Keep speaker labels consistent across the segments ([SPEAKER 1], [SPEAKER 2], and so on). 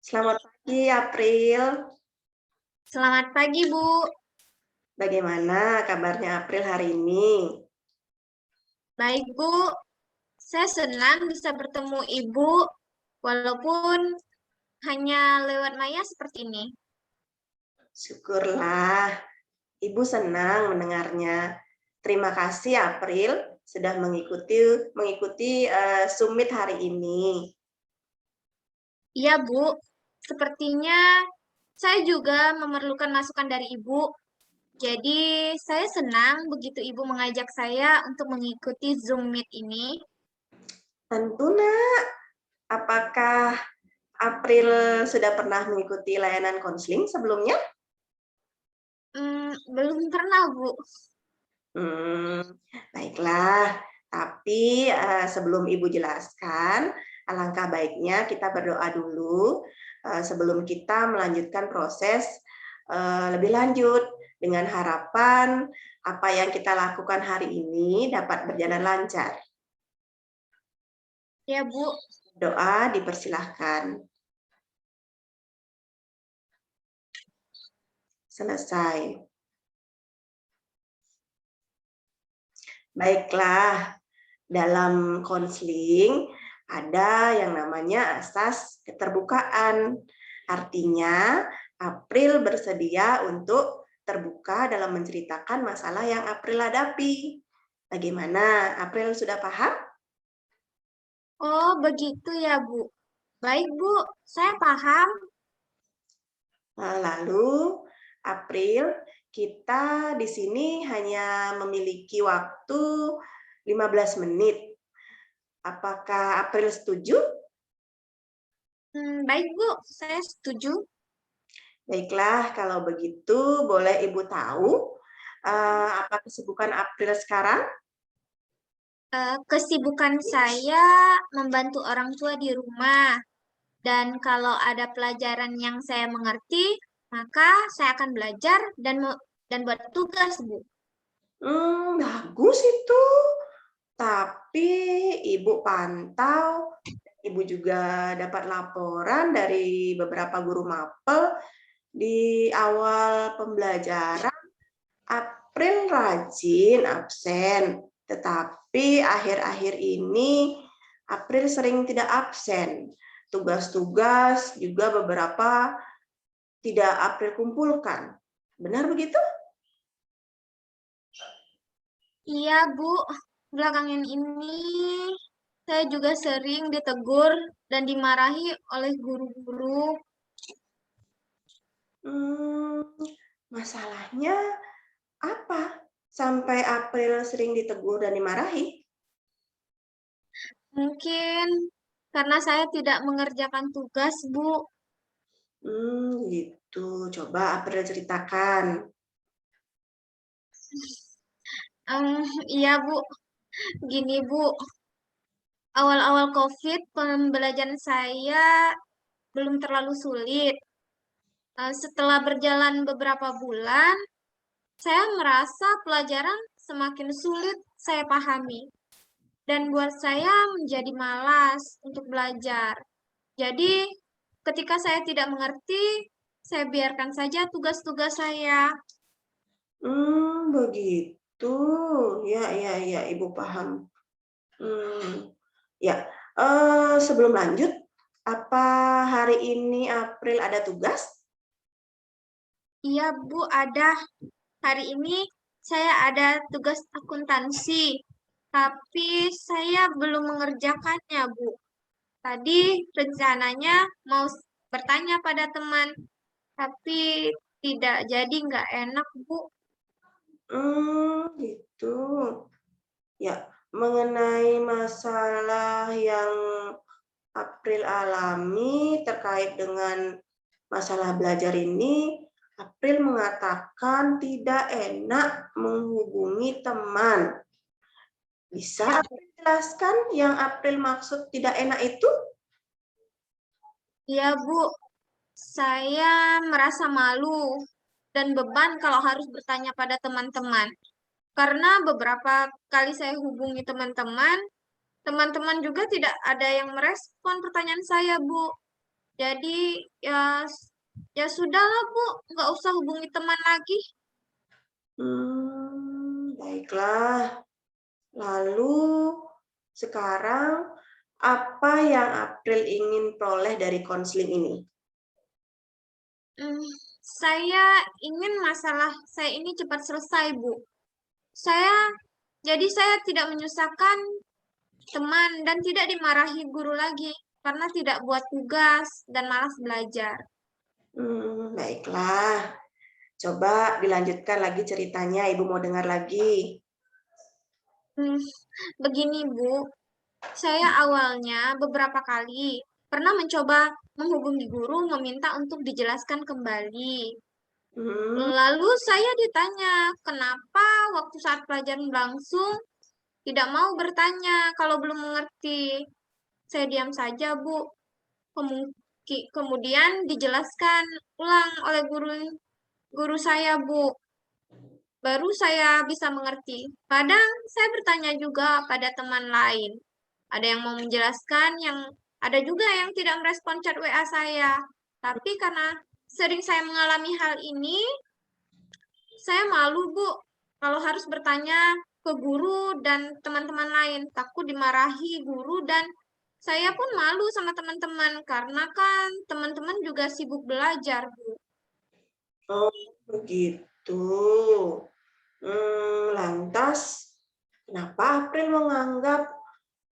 [SPEAKER 1] Selamat pagi, April.
[SPEAKER 2] Selamat pagi, Bu.
[SPEAKER 1] Bagaimana kabarnya April hari ini?
[SPEAKER 2] Baik, Bu. Saya senang bisa bertemu Ibu, walaupun hanya lewat maya seperti ini.
[SPEAKER 1] Syukurlah, Ibu senang mendengarnya. Terima kasih, April, sudah mengikuti summit hari ini.
[SPEAKER 2] Iya, Bu. Sepertinya saya juga memerlukan masukan dari Ibu. Jadi, saya senang begitu Ibu mengajak saya untuk mengikuti Zoom Meet ini.
[SPEAKER 1] Tentu, Nak. Apakah April sudah pernah mengikuti layanan konseling sebelumnya?
[SPEAKER 2] Belum pernah, Bu.
[SPEAKER 1] Baiklah. Tapi sebelum Ibu jelaskan, alangkah baiknya kita berdoa dulu sebelum kita melanjutkan proses lebih lanjut dengan harapan apa yang kita lakukan hari ini dapat berjalan lancar.
[SPEAKER 2] Ya, Bu.
[SPEAKER 1] Doa dipersilahkan. Selesai. Baiklah, dalam konseling ada yang namanya asas keterbukaan. Artinya, April bersedia untuk terbuka dalam menceritakan masalah yang April hadapi. Bagaimana? April sudah paham?
[SPEAKER 2] Oh, begitu ya, Bu. Baik, Bu. Saya paham.
[SPEAKER 1] Lalu, April, kita di sini hanya memiliki waktu 15 menit. Apakah April setuju?
[SPEAKER 2] Baik, Bu. Saya setuju.
[SPEAKER 1] Baiklah, kalau begitu boleh Ibu tahu apa kesibukan April sekarang?
[SPEAKER 2] Kesibukan saya membantu orang tua di rumah, dan kalau ada pelajaran yang saya mengerti, maka saya akan belajar dan buat tugas, Bu.
[SPEAKER 1] Bagus itu. Tapi Ibu pantau, Ibu juga dapat laporan dari beberapa guru mapel di awal pembelajaran April rajin absen, tetapi akhir-akhir ini April sering tidak absen. Tugas-tugas juga beberapa tidak April kumpulkan. Benar begitu?
[SPEAKER 2] Iya, Bu. Belakangan ini saya juga sering ditegur dan dimarahi oleh guru-guru.
[SPEAKER 1] Masalahnya apa? Sampai April sering ditegur dan dimarahi?
[SPEAKER 2] Mungkin karena saya tidak mengerjakan tugas, Bu.
[SPEAKER 1] Gitu. Coba April ceritakan.
[SPEAKER 2] Iya, Bu. Gini, Bu. Awal-awal COVID, pembelajaran saya belum terlalu sulit. Setelah berjalan beberapa bulan, saya merasa pelajaran semakin sulit saya pahami. Dan buat saya menjadi malas untuk belajar. Jadi, ketika saya tidak mengerti, saya biarkan saja tugas-tugas saya.
[SPEAKER 1] Begitu. Ya, ya, ya, Ibu paham. Ya, sebelum lanjut, apa hari ini April ada tugas?
[SPEAKER 2] Iya, Bu, ada. Hari ini saya ada tugas akuntansi, tapi saya belum mengerjakannya, Bu. Tadi rencananya mau bertanya pada teman, tapi tidak jadi, nggak enak, Bu.
[SPEAKER 1] Gitu. Ya, mengenai masalah yang April alami terkait dengan masalah belajar ini, April mengatakan tidak enak menghubungi teman. Bisa
[SPEAKER 2] Ya,
[SPEAKER 1] April jelaskan yang April maksud tidak enak itu?
[SPEAKER 2] ya, Bu. Saya merasa malu dan beban kalau harus bertanya pada teman-teman. Karena beberapa kali saya hubungi teman-teman, teman-teman juga tidak ada yang merespon pertanyaan saya, Bu. Jadi ya sudahlah Bu, nggak usah hubungi teman lagi.
[SPEAKER 1] Baiklah. Lalu sekarang apa yang April ingin peroleh dari konseling ini?
[SPEAKER 2] Saya ingin masalah saya ini cepat selesai, Bu. Jadi saya tidak menyusahkan teman dan tidak dimarahi guru lagi karena tidak buat tugas dan malas belajar.
[SPEAKER 1] Baiklah. Coba dilanjutkan lagi ceritanya, Ibu mau dengar lagi.
[SPEAKER 2] Begini, Bu. Saya awalnya beberapa kali pernah mencoba menghubungi guru meminta untuk dijelaskan kembali.
[SPEAKER 1] Hmm,
[SPEAKER 2] Lalu saya ditanya, kenapa waktu saat pelajaran berlangsung tidak mau bertanya kalau belum mengerti. Saya diam saja, Bu. Kemudian dijelaskan ulang oleh guru saya, Bu. Baru saya bisa mengerti. Kadang saya bertanya juga pada teman lain. Ada yang mau menjelaskan, ada juga yang tidak merespon chat WA saya. Tapi karena sering saya mengalami hal ini, saya malu, Bu, kalau harus bertanya ke guru dan teman-teman lain. Takut dimarahi guru dan saya pun malu sama teman-teman karena kan teman-teman juga sibuk belajar, Bu.
[SPEAKER 1] oh begitu. Lantas, kenapa April menganggap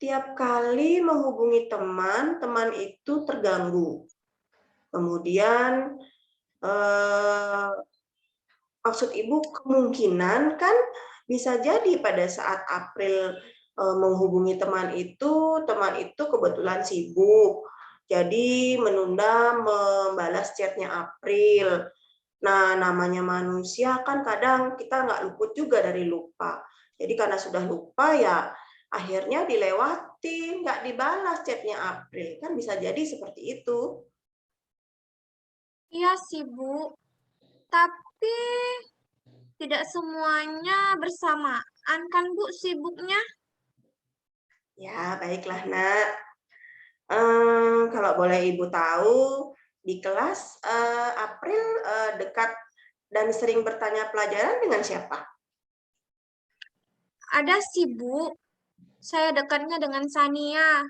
[SPEAKER 1] tiap kali menghubungi teman, teman itu terganggu? Kemudian, maksud Ibu kemungkinan kan bisa jadi pada saat April menghubungi teman itu kebetulan sibuk. Jadi menunda membalas chatnya April. Nah, namanya manusia kan kadang kita nggak luput juga dari lupa. Jadi karena sudah lupa ya akhirnya dilewati, nggak dibalas chatnya April. Kan bisa jadi seperti itu.
[SPEAKER 2] Iya sih, Bu. Tapi tidak semuanya bersamaan kan, Bu, sibuknya?
[SPEAKER 1] Ya, baiklah nak. Kalau boleh Ibu tahu, di kelas April dekat dan sering bertanya pelajaran dengan siapa?
[SPEAKER 2] Ada sih, Bu. Saya dekatnya dengan Sania.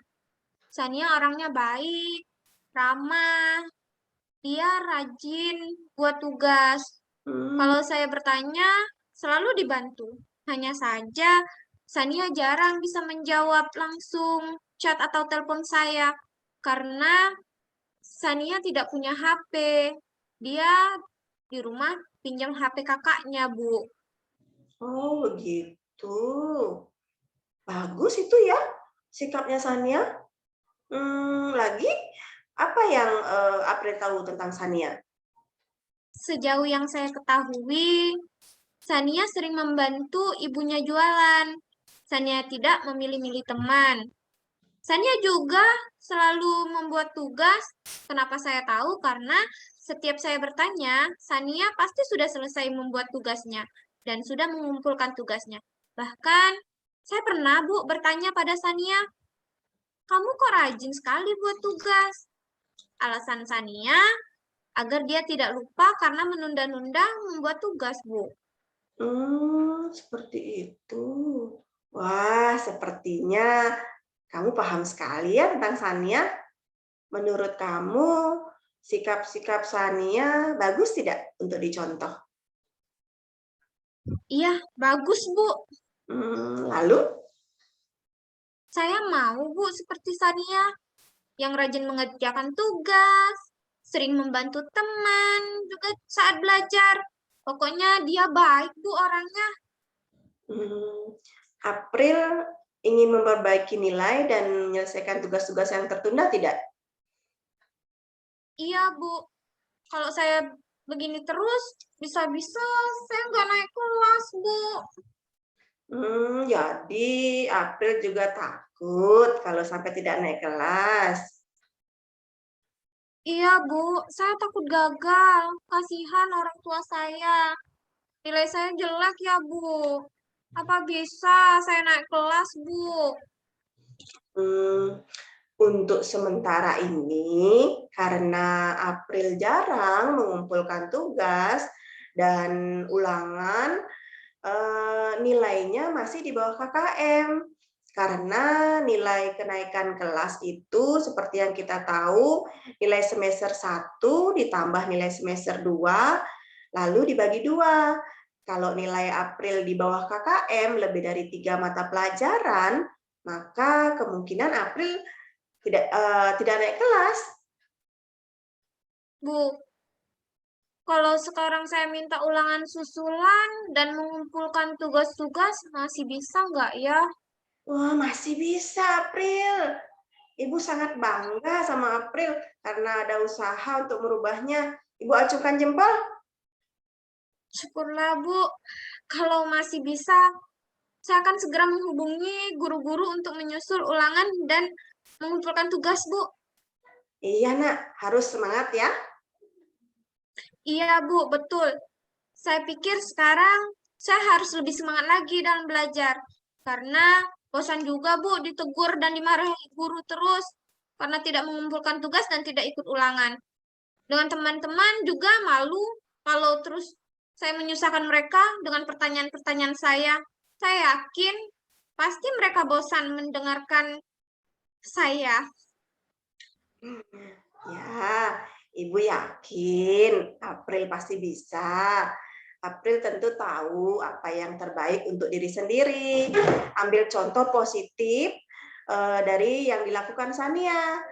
[SPEAKER 2] Sania orangnya baik, ramah, dia rajin buat tugas.
[SPEAKER 1] Hmm,
[SPEAKER 2] Kalau saya bertanya, selalu dibantu. Hanya saja, Sania jarang bisa menjawab langsung chat atau telepon saya karena Sania tidak punya HP. Dia di rumah pinjam HP kakaknya, Bu.
[SPEAKER 1] oh begitu. Bagus itu ya sikapnya Sania. Lagi apa yang April tahu tentang Sania?
[SPEAKER 2] Sejauh yang saya ketahui, Sania sering membantu ibunya jualan. Sania tidak memilih-milih teman. Sania juga selalu membuat tugas. Kenapa saya tahu? Karena setiap saya bertanya, Sania pasti sudah selesai membuat tugasnya dan sudah mengumpulkan tugasnya. Bahkan saya pernah, Bu, bertanya pada Sania, kamu kok rajin sekali buat tugas? Alasan Sania agar dia tidak lupa karena menunda-nunda membuat tugas, Bu.
[SPEAKER 1] Seperti itu. Wah, sepertinya kamu paham sekali ya tentang Sania. Menurut kamu, sikap-sikap Sania bagus tidak untuk dicontoh?
[SPEAKER 2] Iya, bagus, Bu.
[SPEAKER 1] Lalu?
[SPEAKER 2] Saya mau, Bu, seperti Sania yang rajin mengerjakan tugas, sering membantu teman, juga saat belajar. Pokoknya dia baik, Bu, orangnya.
[SPEAKER 1] April ingin memperbaiki nilai dan menyelesaikan tugas-tugas yang tertunda tidak?
[SPEAKER 2] Iya, Bu. Kalau saya begini terus, bisa-bisa saya nggak naik kelas, Bu.
[SPEAKER 1] Jadi April juga takut kalau sampai tidak naik kelas.
[SPEAKER 2] Iya, Bu. Saya takut gagal. Kasihan orang tua saya. Nilai saya jelek ya, Bu. Apa bisa saya naik kelas, Bu?
[SPEAKER 1] Hmm, Untuk sementara ini, karena April jarang mengumpulkan tugas dan ulangan, nilainya masih di bawah KKM. Karena nilai kenaikan kelas itu seperti yang kita tahu, nilai semester 1 ditambah nilai semester 2, lalu dibagi 2. Kalau nilai April di bawah KKM lebih dari 3 mata pelajaran, maka kemungkinan April tidak naik kelas.
[SPEAKER 2] Bu, kalau sekarang saya minta ulangan susulan dan mengumpulkan tugas-tugas, masih bisa nggak ya?
[SPEAKER 1] Wah, masih bisa, April. Ibu sangat bangga sama April karena ada usaha untuk merubahnya. Ibu acungkan jempol.
[SPEAKER 2] Syukurlah, Bu. Kalau masih bisa, saya akan segera menghubungi guru-guru untuk menyusul ulangan dan mengumpulkan tugas, Bu.
[SPEAKER 1] Iya, Nak. Harus semangat ya.
[SPEAKER 2] Iya, Bu, betul. Saya pikir sekarang saya harus lebih semangat lagi dalam belajar. Karena bosan juga, Bu, ditegur dan dimarahi guru terus karena tidak mengumpulkan tugas dan tidak ikut ulangan. Dengan teman-teman juga malu kalau terus saya menyusahkan mereka dengan pertanyaan-pertanyaan saya. Saya yakin pasti mereka bosan mendengarkan saya.
[SPEAKER 1] Ya, Ibu yakin April pasti bisa. April tentu tahu apa yang terbaik untuk diri sendiri. Ambil contoh positif dari yang dilakukan Sania.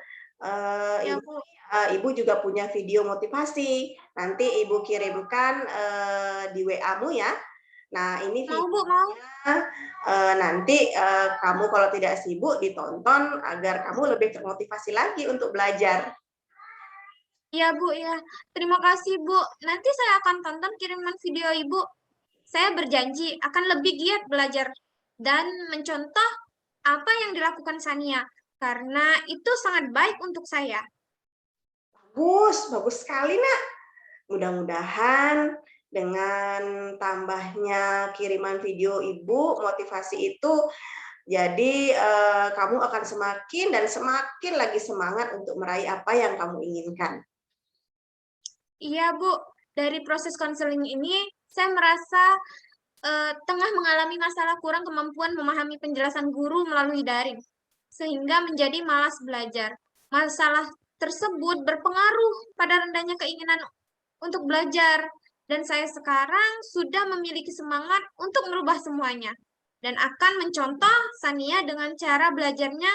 [SPEAKER 2] Ya, Bu.
[SPEAKER 1] Ibu juga punya video motivasi. Nanti Ibu kirimkan di WA-mu ya. Nah, ini
[SPEAKER 2] Mau, Bu, mau.
[SPEAKER 1] videonya nanti kamu kalau tidak sibuk ditonton agar kamu lebih termotivasi lagi untuk belajar.
[SPEAKER 2] Iya, Bu, ya. Terima kasih, Bu. Nanti saya akan tonton kiriman video Ibu. Saya berjanji akan lebih giat belajar dan mencontoh apa yang dilakukan Sania, karena itu sangat baik untuk saya.
[SPEAKER 1] Bagus, bagus sekali, Nak. Mudah-mudahan dengan tambahnya kiriman video Ibu, motivasi itu jadi kamu akan semakin dan semakin lagi semangat untuk meraih apa yang kamu inginkan.
[SPEAKER 2] Iya, Bu. Dari proses konseling ini, saya merasa tengah mengalami masalah kurang kemampuan memahami penjelasan guru melalui daring, sehingga menjadi malas belajar. Masalah tersebut berpengaruh pada rendahnya keinginan untuk belajar, dan saya sekarang sudah memiliki semangat untuk merubah semuanya, dan akan mencontoh Sania dengan cara belajarnya,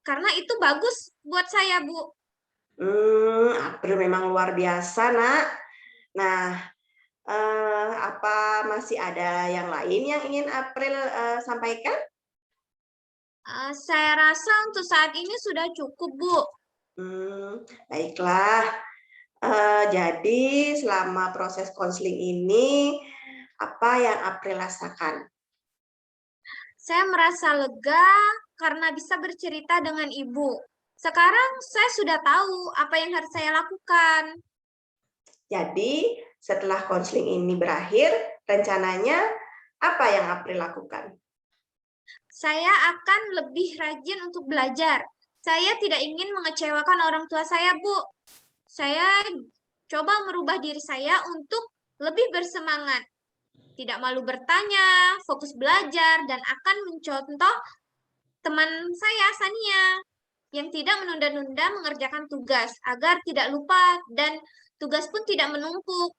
[SPEAKER 2] karena itu bagus buat saya, Bu.
[SPEAKER 1] April memang luar biasa, Nak. Nah, apa masih ada yang lain yang ingin April sampaikan?
[SPEAKER 2] Saya rasa untuk saat ini sudah cukup, Bu.
[SPEAKER 1] Baiklah. Jadi selama proses konseling ini, apa yang April rasakan?
[SPEAKER 2] Saya merasa lega karena bisa bercerita dengan Ibu. Sekarang saya sudah tahu apa yang harus saya lakukan.
[SPEAKER 1] Jadi setelah konseling ini berakhir, rencananya apa yang April lakukan?
[SPEAKER 2] Saya akan lebih rajin untuk belajar. Saya tidak ingin mengecewakan orang tua saya, Bu. Saya coba merubah diri saya untuk lebih bersemangat. Tidak malu bertanya, fokus belajar, dan akan mencontoh teman saya, Sania, yang tidak menunda-nunda mengerjakan tugas agar tidak lupa dan tugas pun tidak menumpuk.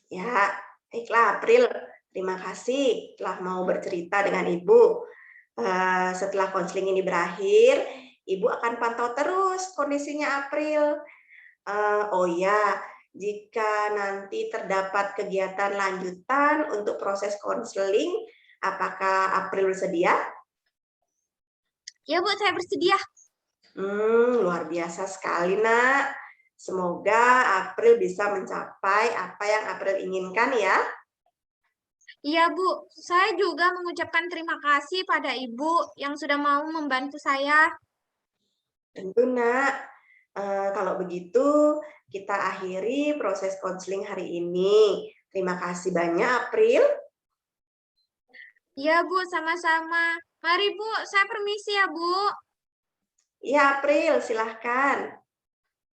[SPEAKER 1] Ya, baiklah April. Terima kasih telah mau bercerita dengan Ibu. Setelah konseling ini berakhir, Ibu akan pantau terus kondisinya April. Oh ya, jika nanti terdapat kegiatan lanjutan untuk proses konseling, apakah April bersedia?
[SPEAKER 2] Ya, Bu, saya bersedia.
[SPEAKER 1] Luar biasa sekali, Nak. Semoga April bisa mencapai apa yang April inginkan ya.
[SPEAKER 2] Iya, Bu. Saya juga mengucapkan terima kasih pada Ibu yang sudah mau membantu saya.
[SPEAKER 1] Tentu, Nak. Kalau begitu, kita akhiri proses konseling hari ini. Terima kasih banyak, April.
[SPEAKER 2] Iya, Bu, sama-sama. Mari, Bu. Saya permisi ya, Bu.
[SPEAKER 1] Iya, April, silahkan.